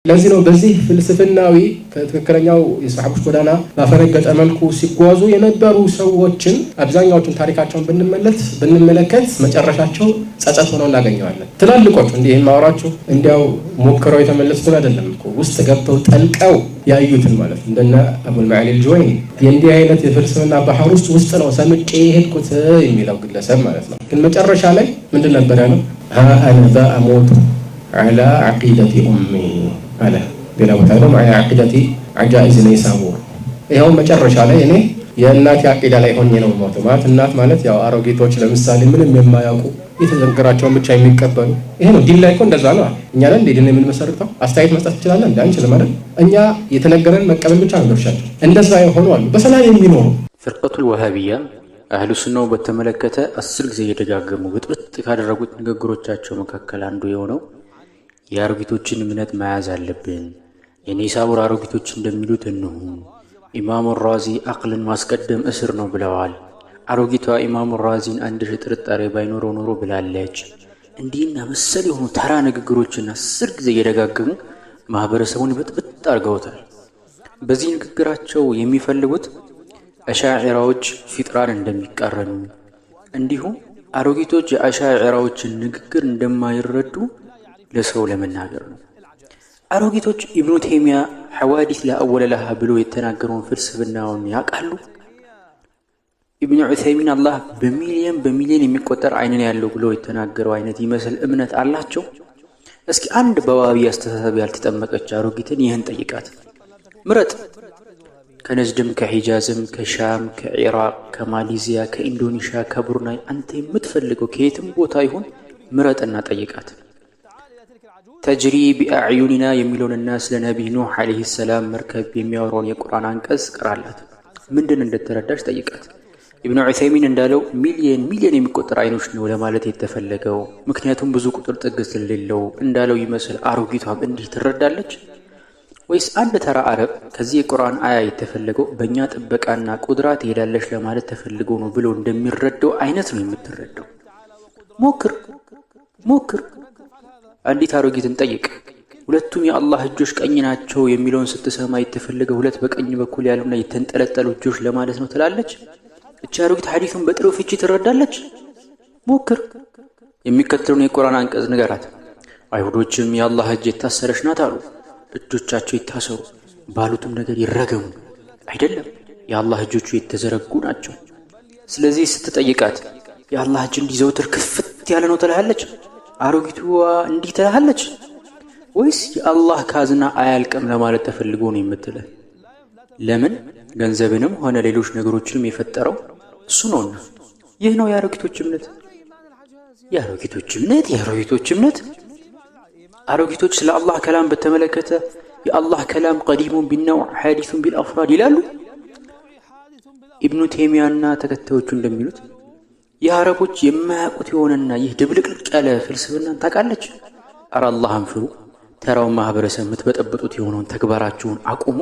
ለዚህ ነው በዚህ ፍልስፍናዊ ከትክክለኛው የሰሃቦች ጎዳና ባፈነገጠ መልኩ ሲጓዙ የነበሩ ሰዎችን አብዛኛዎቹን ታሪካቸውን ብንመለከት መጨረሻቸው ጸጸት ሆነው እናገኘዋለን። ትላልቆቹ እንዲህ ማውራቸው እንዲያው ሞክረው የተመለሱት አይደለም እኮ ውስጥ ገብተው ጠልቀው ያዩትን ማለት እንደነ አቡል መዓሊ አልጁወይኒ የእንዲህ አይነት የፍልስፍና ባህር ውስጥ ነው ሰምጬ የሄድኩት የሚለው ግለሰብ ማለት ነው። ግን መጨረሻ ላይ ምንድን ነበር ያለው? አነ ذا أموت على عقيدة أمي አለ። ሌላ ቦታ ደግሞ ዓቂደቲ ዓጃኢዝ ነይሳቡር ይሄው መጨረሻ ላይ እኔ የእናቴ ዓቂዳ ላይ ሆኜ ነው የምሞተው። ማለት እናት ማለት ያው አሮጊቶች ለምሳሌ ምንም የማያውቁ የተዘንገራቸውን ብቻ የሚቀበሉ ይሄ ነው ዲን ላይ እኮ እንደዛ ነው። እኛ ነን ዲን የምንመሰርተው አስተያየት መስጠት እንችላለን እንዴ? አንችልም አይደል? እኛ የተነገረን መቀበል ብቻ ነው ድርሻችን። እንደዛ የሆኑ አሉ በሰላም የሚኖሩ ፍርቀቱል ወሃቢያ አህሉ ሱናው በተመለከተ 10 ጊዜ እየደጋገሙ ብጥብጥ ካደረጉት ንግግሮቻቸው መካከል አንዱ የሆነው የአሮጊቶችን እምነት መያዝ አለብን። የኒሳቡር አሮጊቶች እንደሚሉት እንሁ ኢማሙ ራዚ አቅልን ማስቀደም እስር ነው ብለዋል። አሮጊቷ ኢማሙ ራዚን አንድ ጥርጣሬ ባይኖረው ኖሮ ብላለች። እንዲህና መሰል የሆኑ ተራ ንግግሮችን 10 ጊዜ እየደጋገሙ ማህበረሰቡን ብጥብጥ አድርገውታል። በዚህ ንግግራቸው የሚፈልጉት አሻዒራዎች ፊጥራን እንደሚቃረኑ እንዲሁም አሮጊቶች የአሻዒራዎችን ንግግር እንደማይረዱ ለሰው ለመናገር ነው። አሮጊቶች ኢብኑ ተይሚያ ሐዋዲስ ለአወለ ለሃ ብሎ የተናገረውን ፍልስፍናውን ያውቃሉ? ኢብኑ ዑሰይሚን አላህ በሚሊዮን የሚቆጠር አይን ያለው ብሎ የተናገረው አይነት ይመስል እምነት አላቸው? እስኪ አንድ በዋሃቢ አስተሳሰብ ያልተጠመቀች አሮጊትን ይህን ጠይቃት። ምረጥ። ከነጅድም ከሂጃዝም ከሻም ከኢራቅ ከማሌዚያ ከኢንዶኔሽያ ከቡርናይ አንተ የምትፈልገው ከየትም ቦታ ይሁን ምረጥና ጠይቃት። ተጅሪ ቢአዕዩኒና የሚለውንና ስለ ነቢይ ኑህ ዓለይሂ ሰላም መርከብ የሚያወራውን የቁርአን አንቀጽ ቀራላት። ምንድን እንደተረዳች ጠይቃት። ኢብኑ ዑሰይሚን እንዳለው ሚሊዮን የሚቆጠር አይኖች ነው ለማለት የተፈለገው፣ ምክንያቱም ብዙ ቁጥር ጥግ ስለሌለው እንዳለው ይመስል አሮጊቷም እንዲህ ትረዳለች? ወይስ አንድ ተራ አረብ ከዚህ የቁርአን አያ የተፈለገው በእኛ ጥበቃና ቁድራ ትሄዳለች ለማለት ተፈልገው ነው ብሎ እንደሚረዳው አይነት ነው የምትረዳው? ሞክር። አንዲት አሮጊትን ጠይቅ። ሁለቱም የአላህ እጆች ቀኝ ናቸው የሚለውን ስትሰማ የተፈለገው ሁለት በቀኝ በኩል ያሉና የተንጠለጠሉ እጆች ለማለት ነው ትላለች? እቺ አሮጊት ሐዲሱን በጥሩ ፍቺ ትረዳለች? ሞክር። የሚከተለውን የቁርአን አንቀጽ ንገራት። አይሁዶችም የአላህ እጅ የታሰረች ናት አሉ። እጆቻቸው ይታሰሩ ባሉትም ነገር ይረገሙ። አይደለም፣ የአላህ እጆቹ የተዘረጉ ናቸው። ስለዚህ ስትጠይቃት የአላህ እጅ እንዲዘውትር ክፍት ያለ ነው ትላለች? አሮጊቷ እንዲህ ትላለች? ወይስ የአላህ ካዝና አያልቅም ለማለት ተፈልጎ ነው የምትለው? ለምን ገንዘብንም ሆነ ሌሎች ነገሮችንም የፈጠረው እሱ ነውና። ይህ ነው የአሮጊቶች እምነት። አሮጊቶች ስለ አላህ ከላም በተመለከተ የአላህ ከላም ቀዲሙን ቢነው ሐዲሱን ቢልአፍራድ ይላሉ። ኢብኑ ተይሚያና ተከታዮቹ እንደሚሉት የአረቦች የማያውቁት የሆነና ይህ ድብልቅልቅ ያለ ፍልስፍናን ታውቃለች። አረ አላህን ፍሩ። ተራውን ማህበረሰብ የምትበጠብጡት የሆነውን ተግባራችሁን አቁሙ።